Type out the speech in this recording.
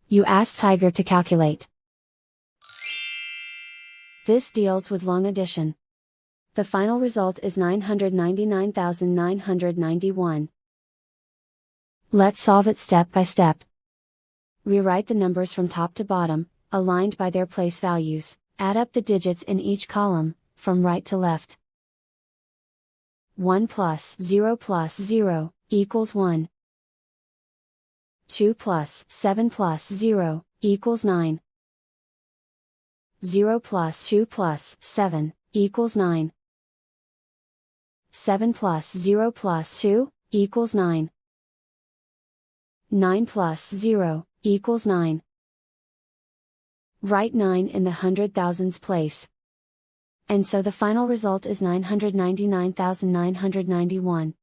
You ask Tiger to calculate. This deals with long addition. The final result is 999,991. Let's solve it step by step. Rewrite the numbers from top to bottom, aligned by their place values. Add up the digits in each column, from right to left. 1 plus 0 equals 1. 2 plus 7 plus 0 equals 9. 0 plus 2 plus 7 equals 9. 7 plus 0 plus 2 equals 9. 9 plus 0 equals 9. Write 9 in the hundred thousands place. And so the final result is 999,991.